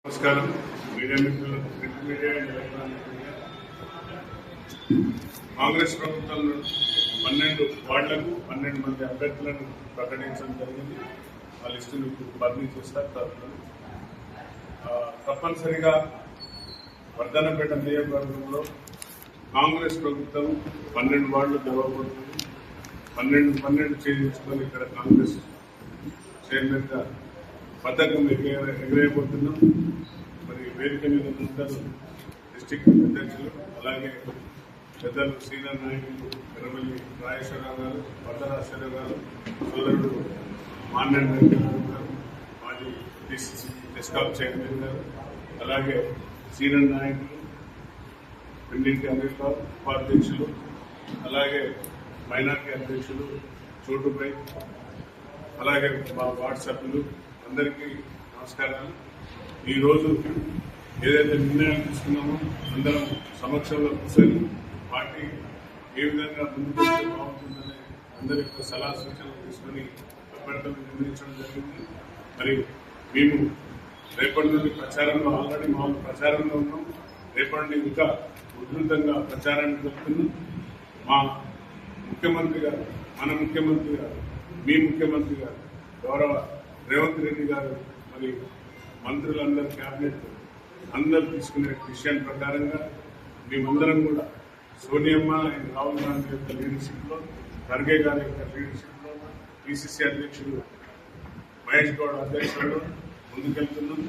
నమస్కారం మీడియా మిత్రులకు, print media and electronic media. Congress ప్రభుత్వం 12 వార్డులకు 12 మంది అభ్యర్థులను ప్రకటించడం జరిగింది. ఆ లిస్టు మీకు బదిలీ చేస్తారు. తప్పనిసరిగా వర్ధన్నపేట నియోజకవర్గంలో కాంగ్రెస్ ప్రభుత్వం 12 వార్డులు గెలవబోతుంది. 12 చేయించుకొని ఇక్కడ కాంగ్రెస్ చైర్మన్గా పథకం ఎగరేయబోతున్నాం. మరి వేదిక మీద అందరూ డిస్టిక్ అధ్యక్షులు, అలాగే పెద్దలు సీనియర్ నాయకులు ఎర్రవల్లి రాజేశ్వరరావు గారు, భద్రాశ్వరరావు గారు, సోదరుడు మాన్యం వెంకటరావు గారు, మాజీ డిసిసి టెస్కాప్ చైర్మన్ గారు, అలాగే సీనియర్ నాయకులు పెండింటి అనిల్ రావు ఉపాధ్యక్షులు, అలాగే మైనార్టీ అధ్యక్షులు చోటుపై, అలాగే మా వార్డు సభ్యులు అందరికీ నమస్కారాలు. ఈరోజు ఏదైతే నిర్ణయాలు తీసుకున్నామో అందరం సమక్షంలో కూర్చొని పార్టీ ఏ విధంగా ముందుకు వెళ్తే బాగుంటుందనే అందరి యొక్క సలహా సూచనలు తీసుకొని అభ్యర్థులను నిర్ణయించడం జరిగింది. మరి మేము రేపటి నుండి ప్రచారంలో ఆల్రెడీ మామూలు ప్రచారంలో ఉన్నాం. రేపటి నుండి ఇంకా ఉధృతంగా ప్రచారాన్ని జరుపుతున్నాం. మా ముఖ్యమంత్రి గారు, మన ముఖ్యమంత్రి గారు, మీ ముఖ్యమంత్రి గారు గౌరవ రేవంత్ రెడ్డి గారు, మరి మంత్రులందరూ, క్యాబినెట్ అందరూ తీసుకునే విషయం ప్రకారంగా మేమందరం కూడా సోనియమ్మ అండ్ రాహుల్ గాంధీ యొక్క లీడర్షిప్లో, ఖర్గే గారి యొక్క లీడర్షిప్లో, పిసిసి అధ్యక్షుడు మహేష్ గౌడ్ అధ్యక్షుడు ముందుకెళ్తున్నాం.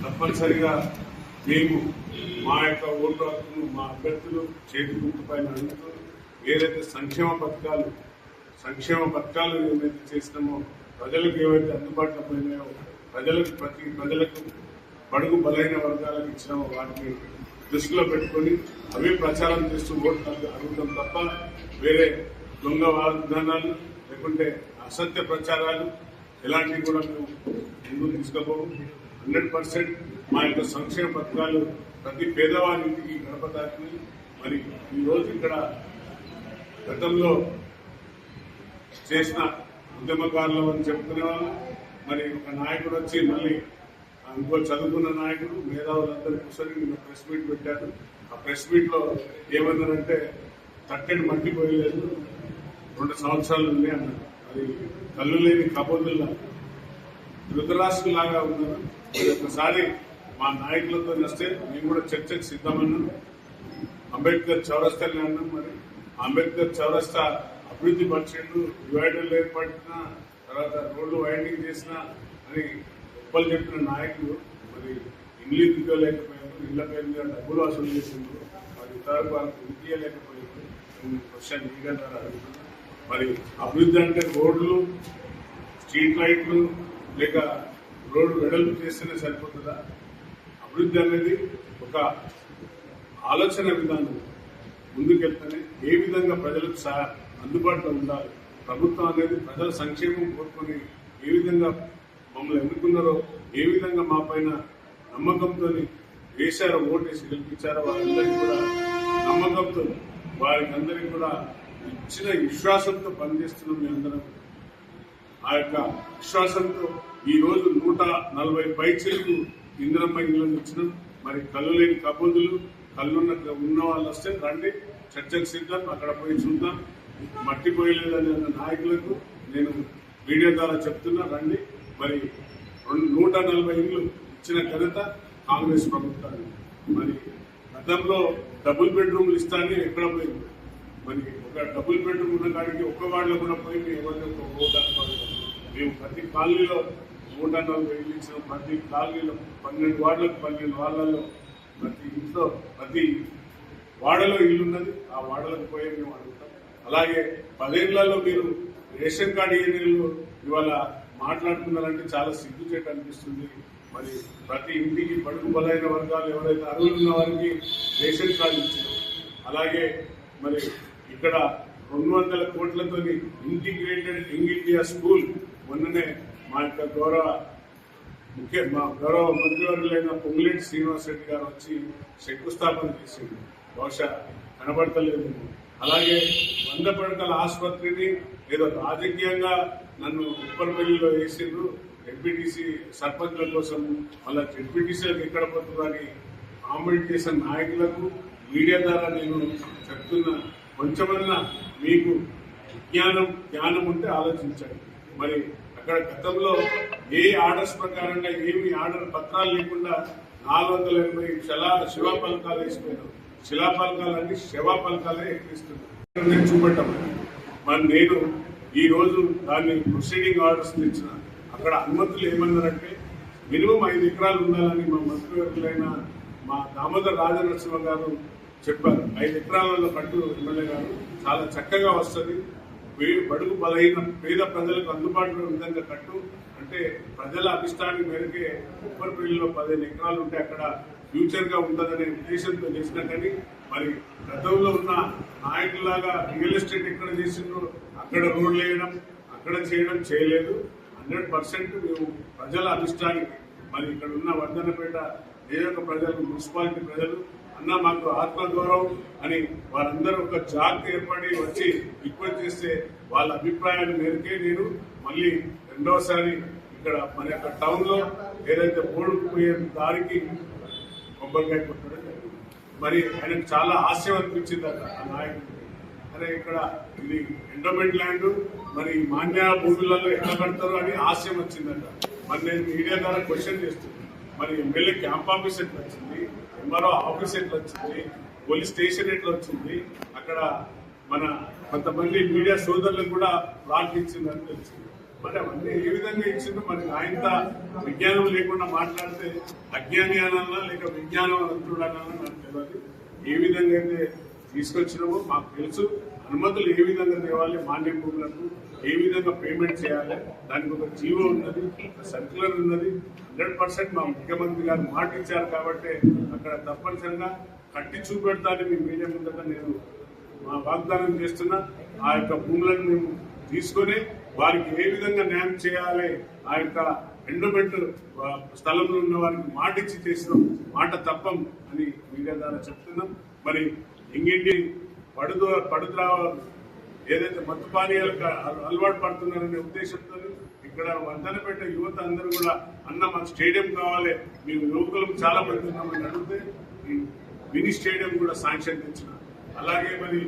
తప్పనిసరిగా మేము మా యొక్క ఓటు హక్కును మా అభ్యర్థులు చేతి గుర్తు పైన అడుగుతూ ఏదైతే సంక్షేమ పథకాలు ఏమైతే చేసినామో, ప్రజలకు ఏవైతే అందుబాటులో పోయినాయో, ప్రజలకు బడుగు బలైన వర్గాలకు ఇచ్చినామో వాటిని దృష్టిలో పెట్టుకొని అవి ప్రచారం చేస్తూ ఓటు అడుగుతాం తప్ప వేరే దొంగ వాగ్దానాలు లేకుంటే అసత్య ప్రచారాలు ఎలాంటివి కూడా మేము ముందుకు తీసుకోబోము. 100% మా యొక్క సంక్షేమ పథకాలు ప్రతి పేదవానికి గడప తాకినాయి. మరి ఈరోజు ఇక్కడ గతంలో చేసిన ఉద్యమకారులు అని చెప్పుకునే వాళ్ళు, మరి ఒక నాయకుడు వచ్చి మళ్ళీ ఇంకో చదువుకున్న నాయకుడు మేధావులందరూ కూర్చొని నిన్న ప్రెస్ మీట్ పెట్టారు. ఆ ప్రెస్ మీట్ లో ఏమన్నారంటే తట్టెడు మట్టిపోయలేదు, 2 సంవత్సరాలు ఉంది అన్నారు. అది కళ్ళు లేని కబోదుల్లా ధృతరాష్ట్రులాగా ఉన్నారు. ఒకసారి మా నాయకులతో వస్తే మేము కూడా చర్చకు సిద్ధమన్నాం. అంబేద్కర్ చౌరస్తాని అన్నాం. మరి అంబేద్కర్ చౌరస్తా అభివృద్ధి పరిచయంలో డివైడర్లు ఏర్పడిన తర్వాత రోడ్లు వైండింగ్ చేసిన అని గొప్పలు చెప్పిన నాయకులు మరి ఇల్లు ఇవ్వలేకపోయారు, ఇళ్ల పేరు మీద డబ్బులు వసూలు చేసిండ్రు, మరి ఇతర వాళ్ళకి ఇవ్వలేకపోయారు. క్వశ్చన్ ఈగంటే అడుగుతున్నారు. మరి అభివృద్ధి అంటే రోడ్లు, స్ట్రీట్ లైట్లు లేక రోడ్డు వెడల్పు చేస్తేనే సరిపోతుందా? అభివృద్ధి అనేది ఒక ఆలోచన విధానం. ముందుకెళ్తేనే ఏ విధంగా ప్రజలకు అందుబాటులో ఉండాలి. ప్రభుత్వం అనేది ప్రజల సంక్షేమం కోరుకొని ఏ విధంగా మమ్మల్ని ఎన్నుకున్నారో, ఏ విధంగా మా పైన నమ్మకంతో వేశారో, ఓటేసి గెలిపించారో వారందరికీ కూడా నమ్మకంతో, వారికి అందరికీ కూడా ఇచ్చిన విశ్వాసంతో పనిచేస్తున్నాం. మేమందరం ఆ యొక్క విశ్వాసంతో ఈరోజు 140 పైచీలకు ఇందిరమ్మ ఇళ్లను ఇచ్చినాం. మరి కళ్ళు లేని కబోదులు, ఉన్న వాళ్ళు వస్తే రండి, చర్చకు సిద్ధం, అక్కడ పోయి చూద్దాం. మట్టిపోయలేదని నాయకులకు నేను మీడియా ద్వారా చెప్తున్నా, రండి. మరి 140 ఇళ్లు ఇచ్చిన ఘనత కాంగ్రెస్ ప్రభుత్వాన్ని. మరి గతంలో డబుల్ బెడ్రూమ్లు ఇస్తానని ఎక్కడ పోయింది? మరి ఒక డబుల్ బెడ్రూమ్ ఉన్న కాడికి ఒక్క వార్డులో కూడా పోయి ఎవరిని ఒక ఓటు అనుకోవాలి. మేము ప్రతి కాలనీలో 140 ఇల్లు ఇచ్చిన, ప్రతి కాలనీలో 12 వార్డులకు 12 వార్డులలో ప్రతి ఇంట్లో ప్రతి వాడలో ఇల్లు ఉన్నది. ఆ వాడలకు పోయి మేము అడుగుతాం. అలాగే 10 ఏళ్లలో మీరు రేషన్ కార్డు ఏరియాలో ఇవాళ మాట్లాడుతున్నారంటే చాలా సిగ్గుచేట అనిపిస్తుంది. మరి ప్రతి ఇంటికి బడుగు బలైన వర్గాలు ఎవరైతే అర్హులు ఉన్న వారికి రేషన్ కార్డు ఇచ్చారు. అలాగే మరి ఇక్కడ 200 కోట్లతో ఇంటిగ్రేటెడ్ యంగ్ ఇండియా స్కూల్ మొన్ననే మా యొక్క గౌరవ మంత్రివర్యులైన పొంగులేటి శ్రీనివాస్ రెడ్డి గారు వచ్చి శంకుస్థాపన చేసింది. బహుశా కనబడతలేదు. అలాగే 100 పడకల ఆసుపత్రిని ఏదో రాజకీయంగా నన్ను ఉప్పరపల్లిలో వేసిండ్రు, ఎంపీటీసీ సర్పంచ్ల కోసం మళ్ళీ జెడ్పీటీసీలకు ఎక్కడ పోతుందని కామెంట్ చేసిన నాయకులకు మీడియా ద్వారా నేను చెప్తున్నా, కొంచెమన్నా మీకు జ్ఞానం ఉంటే ఆలోచించండి. మరి అక్కడ గతంలో ఏ ఆర్డర్స్ ప్రకారంగా ఏమి ఆర్డర్ పత్రాలు లేకుండా 480 శిలా పలకాలు వేసిపోయినారు. శిలా పలకాలన్నీ శివా పలకాలే ఎక్కిస్తున్నారు. నేను చూపెట్టామని మరి నేను ఈ రోజు దాన్ని ప్రొసీడింగ్ ఆర్డర్స్ తెచ్చిన. అక్కడ అనుమతులు ఏమన్నారంటే మినిమం 5 ఎకరాలు ఉండాలని మా మంత్రివర్యులైన మా దామోదర్ రాజనరసింహ గారు చెప్పారు. 5 ఎకరాలలో కట్టు ఎమ్మెల్యే గారు చాలా చక్కగా వస్తుంది, బడుగు బలహీన పేద ప్రజలకు అందుబాటులో విధంగా కట్టు అంటే ప్రజల అభిష్టానికి మేరకే ఉప్పర్పల్లిలో 15 ఎకరాలు ఉంటే అక్కడ ఫ్యూచర్ గా ఉంటుందనే ఉద్దేశంతో చేసినా కానీ మరి గతంలో ఉన్న నాయకులాగా రియల్ ఎస్టేట్ ఎక్కడ చేసిందో అక్కడ రోడ్లు వేయడం అక్కడ చేయలేదు. 100% మేము ప్రజల అభిష్టానికి మరి ఇక్కడ ఉన్న వర్ధనపేట నియోజక ప్రజలు, మున్సిపాలిటీ ప్రజలు అన్న మాకు ఆత్మగౌరవం అని వారందరూ ఒక జాగ్రత్త ఏర్పడి వచ్చి రిక్వెస్ట్ చేస్తే వాళ్ళ అభిప్రాయాన్ని మేరకే నేను మళ్ళీ రెండవసారి ఇక్కడ మన యొక్క టౌన్ లో ఏదైతే పోయే దారికి కొబ్బరికాయ కొట్టడం జరిగింది. మరి ఆయనకు చాలా హాస్యం అనిపించింది ఆ నాయకుడికి. అరే ఇక్కడ ఇది ఎండోమెంట్ ల్యాండ్, మరి మాన్య భూములలో ఎట్లా కడతారు అని హాస్యం వచ్చిందట. మరి నేను మీడియా ద్వారా క్వశ్చన్ చేస్తున్నాను, మరి ఎమ్మెల్యే క్యాంప్ ఆఫీస్ ఎట్లా వచ్చింది, ఎంఆర్ఓ ఆఫీస్ ఎట్లా వచ్చింది, పోలీస్ స్టేషన్ ఎట్లా వచ్చింది, అక్కడ మన కొంతమంది మీడియా సోదరులకు కూడా ప్లాట్ ఇచ్చిందని తెలిసింది. మరి అవన్నీ ఏ విధంగా ఇచ్చిందో మరి ఆయన విజ్ఞానం లేకుండా మాట్లాడితే అజ్ఞాని అనాలన్నా లేక విజ్ఞానవంతుడు అనాలన్నా నాకు తెలియదు. ఏ విధంగా అయితే తీసుకొచ్చినామో మాకు తెలుసు. అనుమతులు ఏ విధంగా తేవాలి, మాన్య భూములకు ఏ విధంగా పేమెంట్ చేయాలి, దానికి ఒక జీవో ఉన్నది, సర్క్యులర్ ఉన్నది. 100% మా ముఖ్యమంత్రి గారు మాట ఇచ్చారు కాబట్టి అక్కడ తప్పనిసరిగా కట్టి చూపెడతానని మీ మీడియా ముందట నేను మా వాగ్దానం చేస్తున్నా. ఆ యొక్క భూములను మేము తీసుకొని వారికి ఏ విధంగా న్యాయం చేయాలి, ఆ యొక్క ఎండోమెంట్ స్థలంలో ఉన్న వారికి మాట ఇచ్చి చేసిన మాట తప్పం అని మీడియా ద్వారా చెప్తున్నాం. మరి ఇంకేంటి పడుద్రా ఏదైతే మత్తు పానీయాలకు అలవాటు పడుతున్నారనే ఉద్దేశంతో ఇక్కడ వర్ధనపేట యువత అందరూ కూడా అన్న మాకు స్టేడియం కావాలి, మేము యువకులకు చాలా మంది ఉన్నామని అడిగితే ఈ మినీ స్టేడియం కూడా శాంక్షన్ తెచ్చిన. అలాగే మరి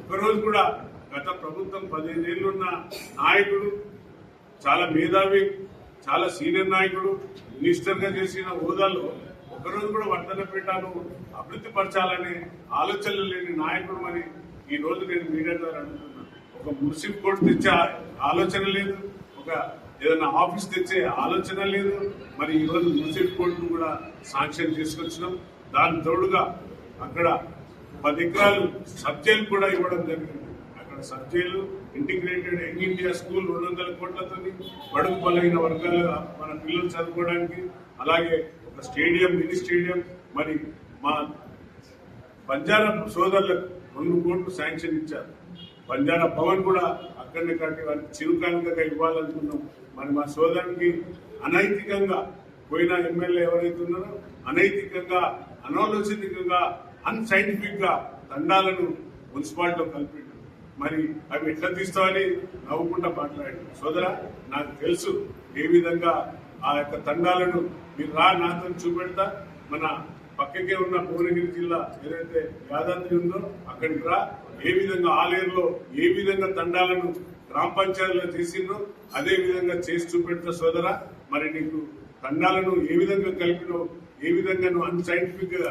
ఒకరోజు కూడా గత ప్రభుత్వం 15 ఏళ్లున్న నాయకుడు, చాలా మేధావి, చాలా సీనియర్ నాయకుడు, మినిస్టర్ గా చేసిన హోదాలో ఒకరోజు కూడా వర్ధనపేటను అభివృద్ధి పరచాలనే ఆలోచనలు లేని నాయకుడు మరి ఈ రోజు నేను మీడియా ద్వారా అడుగుతున్నాను. ఒక మున్సిపల్ కోర్టు తెచ్చే ఆలోచన లేదు, ఒక ఏదైనా ఆఫీస్ తెచ్చే ఆలోచన లేదు. మరి ఈ రోజు మున్సిపల్ కోర్టును కూడా శాంక్షన్ చేసుకొచ్చినాం. దాని తోడుగా అక్కడ 10 ఎకరాలు సబ్జెక్టు కూడా ఇవ్వడం జరిగింది. అక్కడ subject integrated young India school 200 కోట్లతో బడుగు బలైన వర్గాలు మన పిల్లలు చదువుకోవడానికి, అలాగే ఒక స్టేడియం, మినీ స్టేడియం, మరి మా బంజారా సోదరులకు 2 కోట్లు శాంక్షన్ ఇచ్చారు. బంజారా భవన్ కూడా అక్కడనే కట్టి వారికి చిరుకానుకగా ఇవ్వాలనుకున్నాం. మరి మా సోదరునికి అనైతికంగా పోయిన ఎమ్మెల్యే ఎవరైతే ఉన్నారో అనైతికంగా, అనాలోచితంగా, అన్సైంటిఫిక్ గా దండాలను మున్సిపాలిటీలో కలిపిండు. మరి అవి ఎట్లా తీస్తామని నవ్వుకుంటా మాట్లాడాడు. సోదరా, నాకు తెలుసు ఏ విధంగా ఆ యొక్క తండాలను మీరు నాతో చూపెడతా. మన పక్కకే ఉన్న భువనగిరి జిల్లా ఏదైతే యాదాద్రి ఉందో అక్కడికి రా. ఏ విధంగా ఆలేరులో ఏ విధంగా తండాలను గ్రామ పంచాయతీలో తీసిండ్రో అదే విధంగా చేసి చూపెడతా సోదరా. మరి నీకు తండాలను ఏ విధంగా కలిపినో, ఏ విధంగా నువ్వు అన్సైంటిఫిక్ గా,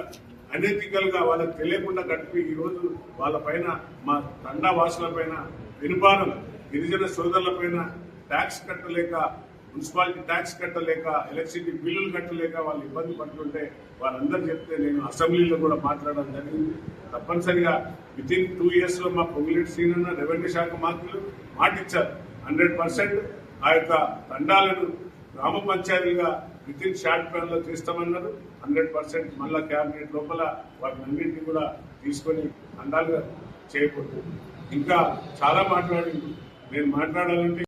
అనెథికల్ గా వాళ్ళకి తెలియకుండా కట్టిపి ఈ రోజు వాళ్ళ పైన, మా తండా వాసుల పైన పెనుభారం, గిరిజన సోదరుల పైన ట్యాక్స్ కట్టలేక, మున్సిపాలిటీ ట్యాక్స్ కట్టలేక, ఎలక్ట్రిసిటీ బిల్లులు కట్టలేక వాళ్ళు ఇబ్బంది పడుతుంటే వాళ్ళందరూ చెప్తే నేను అసెంబ్లీలో కూడా మాట్లాడడం జరిగింది. తప్పనిసరిగా వితిన్ 2 years లో మా పొంగులేటి శ్రీనన్న రెవెన్యూ శాఖ మంత్రులు మాటిచ్చారు. 100% ఆ యొక్క తండాలను గ్రామ పంచాయతీగా వితిన్ షార్ట్ ప్లాన్ లో చేస్తామన్నారు. 100% మళ్ళా క్యాబినెట్ లోపల వాటిని అన్నింటినీ కూడా తీసుకొని తండాలుగా చేయకూడదు. ఇంకా చాలా మాట్లాడింది. నేను మాట్లాడాలంటే